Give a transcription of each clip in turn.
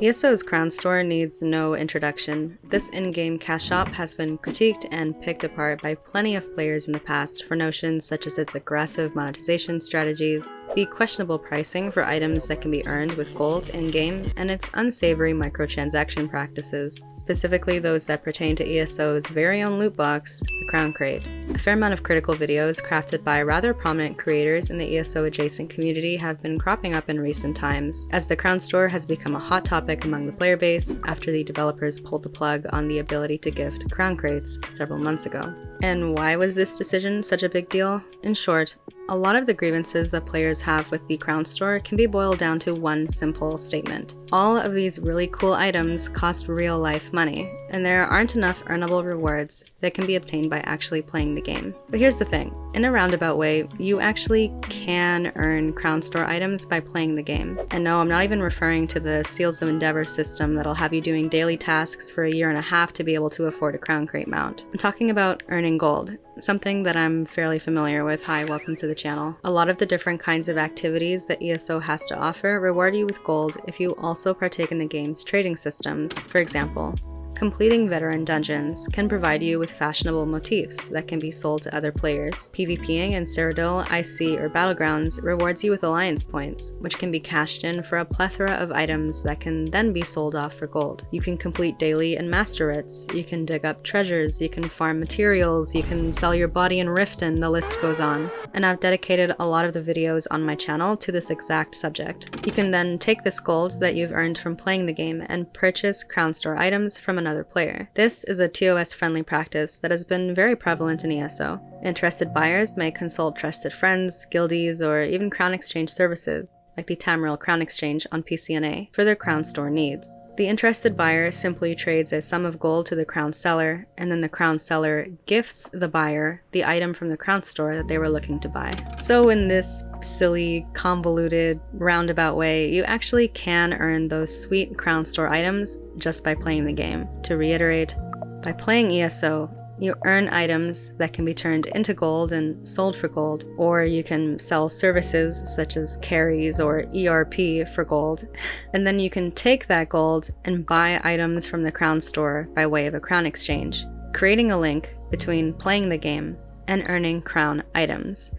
ESO's Crown Store needs no introduction. This in-game cash shop has been critiqued and picked apart by plenty of players in the past for notions such as its aggressive monetization strategies, the questionable pricing for items that can be earned with gold in-game, and its unsavory microtransaction practices, specifically those that pertain to ESO's very own loot box, the Crown Crate. A fair amount of critical videos crafted by rather prominent creators in the ESO adjacent community have been cropping up in recent times, as the Crown Store has become a hot topic among the player base after the developers pulled the plug on the ability to gift Crown Crates several months ago. And why was this decision such a big deal? In short, a lot of the grievances that players have with the Crown Store can be boiled down to one simple statement. All of these really cool items cost real-life money, and there aren't enough earnable rewards that can be obtained by actually playing the game. But here's the thing, in a roundabout way, you actually can earn Crown Store items by playing the game. And no, I'm not even referring to the Seals of Endeavor system that'll have you doing daily tasks for a year and a half to be able to afford a Crown Crate mount. I'm talking about earning gold, something that I'm fairly familiar with. Hi, welcome to the channel. A lot of the different kinds of activities that ESO has to offer reward you with gold if you also partake in the game's trading systems. For example, completing veteran dungeons can provide you with fashionable motifs that can be sold to other players. PvPing in Cyrodiil, IC, or Battlegrounds rewards you with alliance points, which can be cashed in for a plethora of items that can then be sold off for gold. You can complete daily and master writs, you can dig up treasures, you can farm materials, you can sell your body in Riften, the list goes on. And I've dedicated a lot of the videos on my channel to this exact subject. You can then take this gold that you've earned from playing the game and purchase Crown Store items from another player. This is a TOS-friendly practice that has been very prevalent in ESO. Interested buyers may consult trusted friends, guildies, or even Crown Exchange services, like the Tamriel Crown Exchange on PCNA, for their Crown Store needs. The interested buyer simply trades a sum of gold to the Crown seller, and then the Crown seller gifts the buyer the item from the Crown Store that they were looking to buy. So in this silly, convoluted, roundabout way, you actually can earn those sweet Crown Store items just by playing the game. To reiterate, by playing ESO, you earn items that can be turned into gold and sold for gold, or you can sell services such as carries or ERP for gold, and then you can take that gold and buy items from the Crown Store by way of a Crown Exchange, creating a link between playing the game and earning Crown items.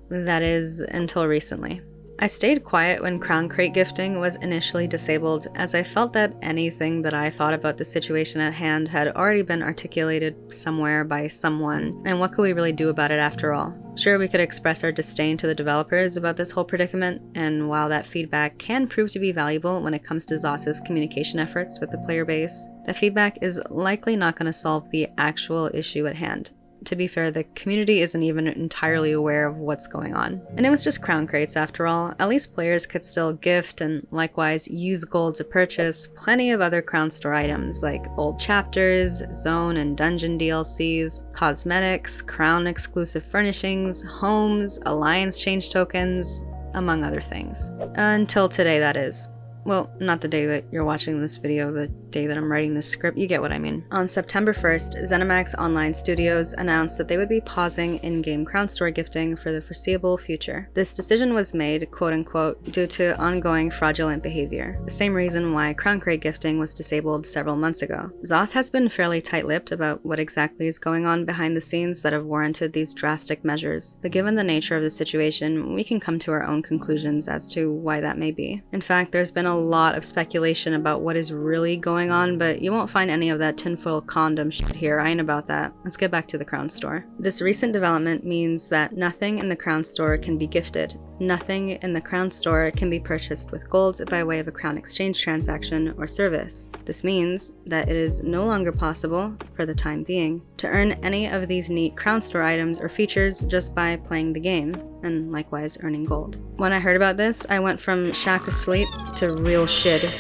That is, until recently. I stayed quiet when Crown Crate gifting was initially disabled, as I felt that anything that I thought about the situation at hand had already been articulated somewhere by someone, and what could we really do about it after all? Sure, we could express our disdain to the developers about this whole predicament, and while that feedback can prove to be valuable when it comes to ZOS's communication efforts with the player base, the feedback is likely not going to solve the actual issue at hand. To be fair, the community isn't even entirely aware of what's going on. And it was just Crown Crates after all. At least players could still gift and likewise use gold to purchase plenty of other Crown Store items like old chapters, zone and dungeon DLCs, cosmetics, Crown exclusive furnishings, homes, alliance change tokens, among other things. Until today, that is. Well, not the day that you're watching this video, the day that I'm writing this script, you get what I mean. On September 1st, ZeniMax Online Studios announced that they would be pausing in-game Crown Store gifting for the foreseeable future. This decision was made, quote-unquote, due to ongoing fraudulent behavior, the same reason why Crown Crate gifting was disabled several months ago. ZOS has been fairly tight-lipped about what exactly is going on behind the scenes that have warranted these drastic measures, but given the nature of the situation, we can come to our own conclusions as to why that may be. In fact, there's been a lot of speculation about what is really going on, but you won't find any of that tinfoil condom shit here. I ain't about that. Let's get back to the Crown Store. This recent development means that nothing in the Crown Store can be gifted. Nothing in the Crown Store can be purchased with gold by way of a Crown Exchange transaction or service. This means that it is no longer possible, for the time being, to earn any of these neat Crown Store items or features just by playing the game, and likewise earning gold. When I heard about this, I went from shack asleep to real shit.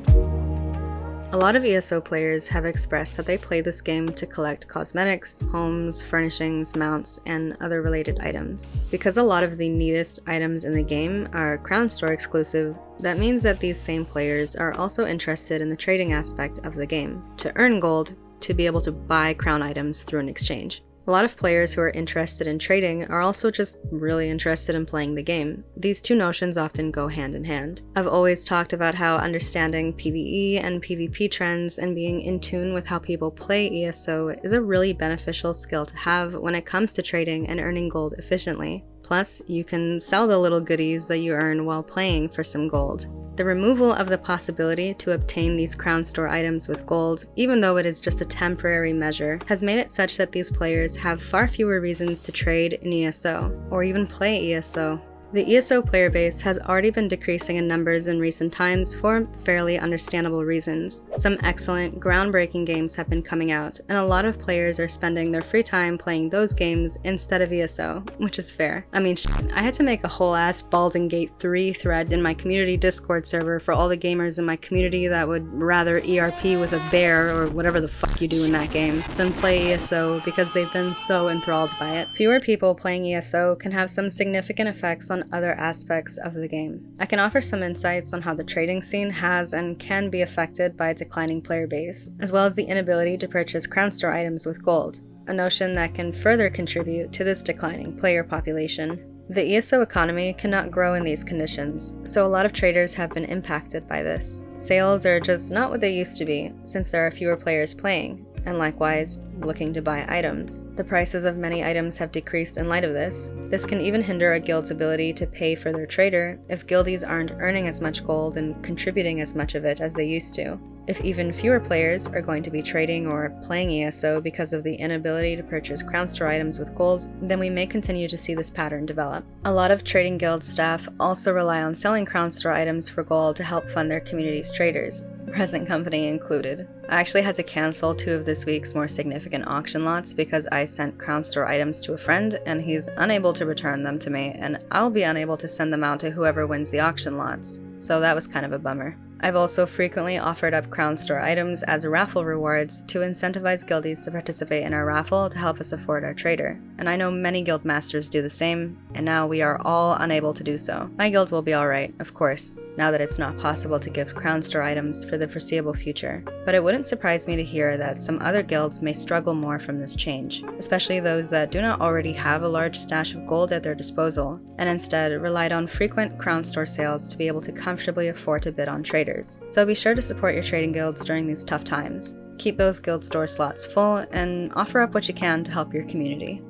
A lot of ESO players have expressed that they play this game to collect cosmetics, homes, furnishings, mounts, and other related items. Because a lot of the neatest items in the game are Crown Store exclusive, that means that these same players are also interested in the trading aspect of the game, to earn gold, to be able to buy Crown items through an exchange. A lot of players who are interested in trading are also just really interested in playing the game. These two notions often go hand in hand. I've always talked about how understanding PvE and PvP trends and being in tune with how people play ESO is a really beneficial skill to have when it comes to trading and earning gold efficiently. Plus, you can sell the little goodies that you earn while playing for some gold. The removal of the possibility to obtain these crown store items with gold, even though it is just a temporary measure, has made it such that these players have far fewer reasons to trade in ESO, or even play ESO. The ESO player base has already been decreasing in numbers in recent times for fairly understandable reasons. Some excellent, groundbreaking games have been coming out, and a lot of players are spending their free time playing those games instead of ESO, which is fair. I mean, I had to make a whole ass Baldur's Gate 3 thread in my community Discord server for all the gamers in my community that would rather ERP with a bear or whatever the fuck you do in that game than play ESO because they've been so enthralled by it. Fewer people playing ESO can have some significant effects on other aspects of the game. I can offer some insights on how the trading scene has and can be affected by a declining player base, as well as the inability to purchase crown store items with gold, a notion that can further contribute to this declining player population. The ESO economy cannot grow in these conditions, so a lot of traders have been impacted by this. Sales are just not what they used to be, since there are fewer players playing, and likewise, looking to buy items. The prices of many items have decreased in light of this. This can even hinder a guild's ability to pay for their trader if guildies aren't earning as much gold and contributing as much of it as they used to. If even fewer players are going to be trading or playing ESO because of the inability to purchase crown store items with gold, then we may continue to see this pattern develop. A lot of trading guild staff also rely on selling crown store items for gold to help fund their community's traders, present company included. I actually had to cancel 2 of this week's more significant auction lots because I sent crown store items to a friend and he's unable to return them to me, and I'll be unable to send them out to whoever wins the auction lots. So that was kind of a bummer. I've also frequently offered up crown store items as raffle rewards to incentivize guildies to participate in our raffle to help us afford our trader. And I know many guild masters do the same, and now we are all unable to do so. My guild will be alright, of course, now that it's not possible to give crown store items for the foreseeable future. But it wouldn't surprise me to hear that some other guilds may struggle more from this change, especially those that do not already have a large stash of gold at their disposal, and instead relied on frequent crown store sales to be able to comfortably afford to bid on traders. So be sure to support your trading guilds during these tough times. Keep those guild store slots full, and offer up what you can to help your community.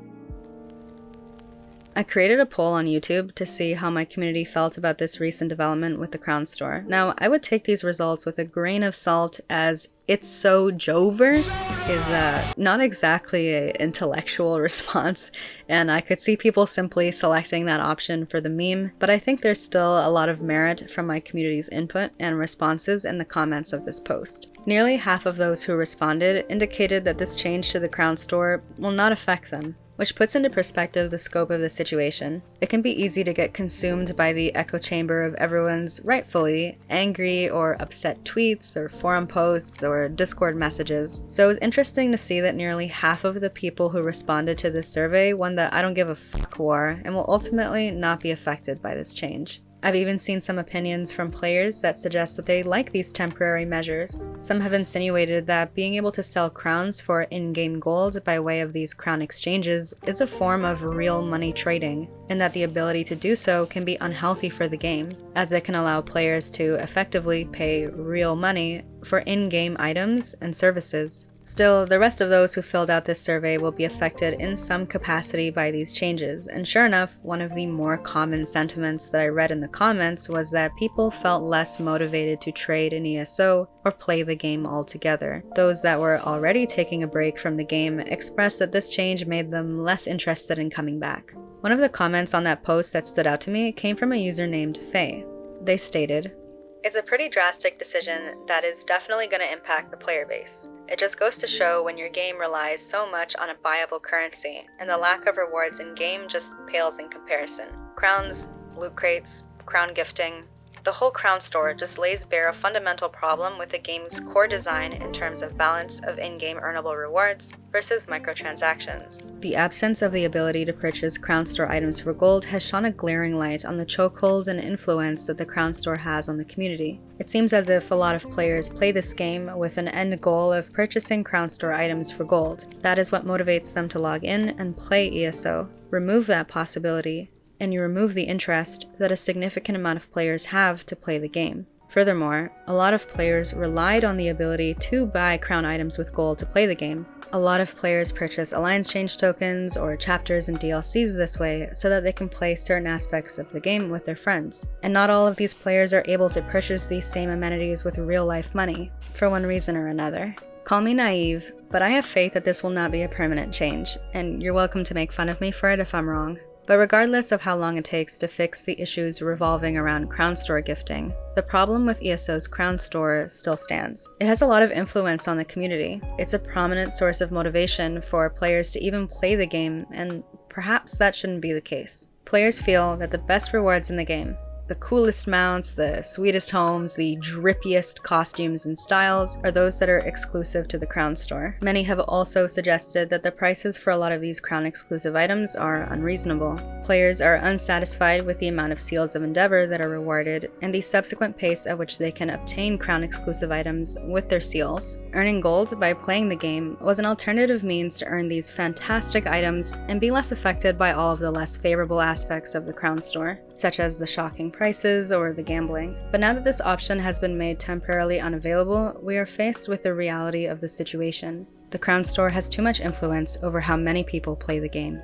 I created a poll on YouTube to see how my community felt about this recent development with the crown store. Now, I would take these results with a grain of salt, as "it's so Jover" is not exactly an intellectual response, and I could see people simply selecting that option for the meme, but I think there's still a lot of merit from my community's input and responses in the comments of this post. Nearly half of those who responded indicated that this change to the crown store will not affect them, which puts into perspective the scope of the situation. It can be easy to get consumed by the echo chamber of everyone's rightfully angry or upset tweets or forum posts or Discord messages. So it was interesting to see that nearly half of the people who responded to this survey won the "I don't give a fuck" war and will ultimately not be affected by this change. I've even seen some opinions from players that suggest that they like these temporary measures. Some have insinuated that being able to sell crowns for in-game gold by way of these crown exchanges is a form of real money trading, and that the ability to do so can be unhealthy for the game, as it can allow players to effectively pay real money for in-game items and services. Still, the rest of those who filled out this survey will be affected in some capacity by these changes, and sure enough, one of the more common sentiments that I read in the comments was that people felt less motivated to trade in ESO or play the game altogether. Those that were already taking a break from the game expressed that this change made them less interested in coming back. One of the comments on that post that stood out to me came from a user named Faye. They stated, "It's a pretty drastic decision that is definitely going to impact the player base. It just goes to show when your game relies so much on a buyable currency, and the lack of rewards in-game just pales in comparison. Crowns, loot crates, crown gifting, The whole Crown Store just lays bare a fundamental problem with the game's core design in terms of balance of in-game earnable rewards versus microtransactions. The absence of the ability to purchase Crown Store items for gold has shone a glaring light on the chokehold and influence that the Crown Store has on the community. It seems as if a lot of players play this game with an end goal of purchasing Crown Store items for gold. That is what motivates them to log in and play ESO. Remove that possibility, and you remove the interest that a significant amount of players have to play the game. Furthermore, a lot of players relied on the ability to buy crown items with gold to play the game. A lot of players purchase Alliance Change tokens or chapters and DLCs this way so that they can play certain aspects of the game with their friends. And not all of these players are able to purchase these same amenities with real-life money, for one reason or another. Call me naive, but I have faith that this will not be a permanent change, and you're welcome to make fun of me for it if I'm wrong. But regardless of how long it takes to fix the issues revolving around Crown Store gifting, the problem with ESO's Crown Store still stands. It has a lot of influence on the community. It's a prominent source of motivation for players to even play the game, and perhaps that shouldn't be the case. Players feel that the best rewards in the game, the coolest mounts, the sweetest homes, the drippiest costumes and styles are those that are exclusive to the Crown Store. Many have also suggested that the prices for a lot of these Crown exclusive items are unreasonable. Players are unsatisfied with the amount of seals of endeavor that are rewarded and the subsequent pace at which they can obtain Crown exclusive items with their seals. Earning gold by playing the game was an alternative means to earn these fantastic items and be less affected by all of the less favorable aspects of the Crown Store, such as the shocking prices or the gambling. But now that this option has been made temporarily unavailable, we are faced with the reality of the situation. The Crown Store has too much influence over how many people play the game.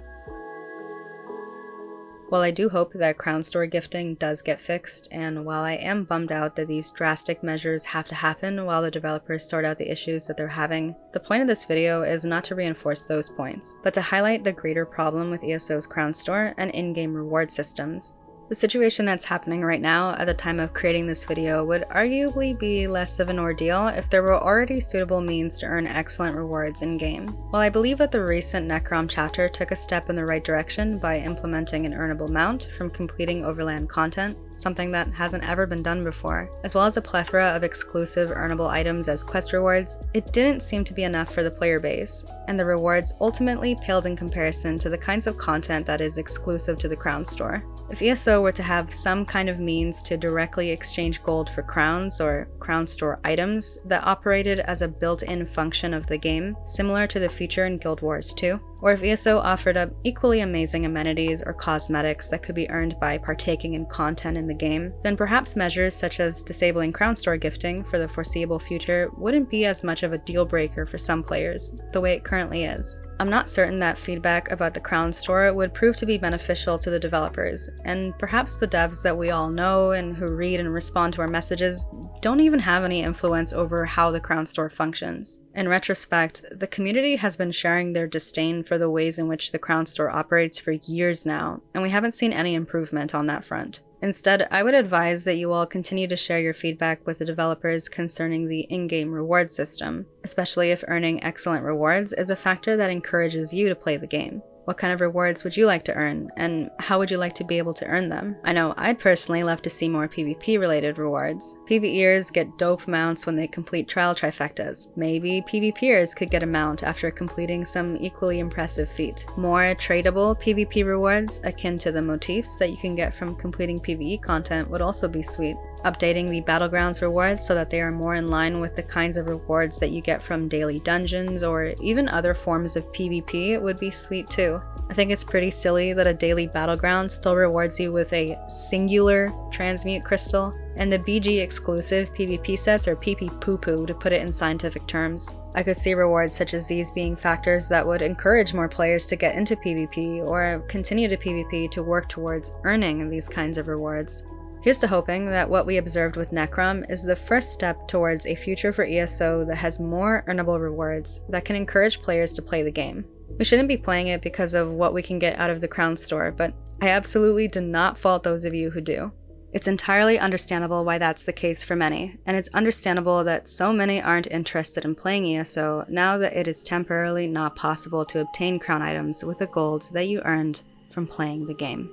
While I do hope that Crown Store gifting does get fixed, and while I am bummed out that these drastic measures have to happen while the developers sort out the issues that they're having, the point of this video is not to reinforce those points, but to highlight the greater problem with ESO's Crown Store and in-game reward systems. The situation that's happening right now at the time of creating this video would arguably be less of an ordeal if there were already suitable means to earn excellent rewards in-game. While I believe that the recent Necrom chapter took a step in the right direction by implementing an earnable mount from completing overland content, something that hasn't ever been done before, as well as a plethora of exclusive earnable items as quest rewards, it didn't seem to be enough for the player base, and the rewards ultimately paled in comparison to the kinds of content that is exclusive to the Crown Store. If ESO were to have some kind of means to directly exchange gold for crowns or Crown Store items that operated as a built-in function of the game, similar to the feature in Guild Wars 2, or if ESO offered up equally amazing amenities or cosmetics that could be earned by partaking in content in the game, then perhaps measures such as disabling Crown Store gifting for the foreseeable future wouldn't be as much of a deal breaker for some players, the way it currently is. I'm not certain that feedback about the Crown Store would prove to be beneficial to the developers, and perhaps the devs that we all know and who read and respond to our messages don't even have any influence over how the Crown Store functions. In retrospect, the community has been sharing their disdain for the ways in which the Crown Store operates for years now, and we haven't seen any improvement on that front. Instead, I would advise that you all continue to share your feedback with the developers concerning the in-game reward system, especially if earning excellent rewards is a factor that encourages you to play the game. What kind of rewards would you like to earn, and how would you like to be able to earn them? I know I'd personally love to see more PvP-related rewards. PvEers get dope mounts when they complete trial trifectas. Maybe PvPers could get a mount after completing some equally impressive feat. More tradable PvP rewards, akin to the motifs that you can get from completing PvE content, would also be sweet. Updating the Battlegrounds rewards so that they are more in line with the kinds of rewards that you get from daily dungeons or even other forms of PvP would be sweet too. I think it's pretty silly that a daily Battleground still rewards you with a singular transmute crystal, and the BG exclusive PvP sets are pee-pee poo-poo to put it in scientific terms. I could see rewards such as these being factors that would encourage more players to get into PvP or continue to PvP to work towards earning these kinds of rewards. Here's to hoping that what we observed with Necrom is the first step towards a future for ESO that has more earnable rewards that can encourage players to play the game. We shouldn't be playing it because of what we can get out of the Crown Store, but I absolutely do not fault those of you who do. It's entirely understandable why that's the case for many, and it's understandable that so many aren't interested in playing ESO now that it is temporarily not possible to obtain crown items with the gold that you earned from playing the game.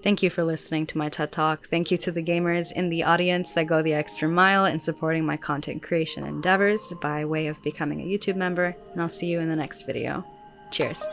Thank you for listening to my TED Talk. Thank you to the gamers in the audience that go the extra mile in supporting my content creation endeavors by way of becoming a YouTube member, and I'll see you in the next video. Cheers.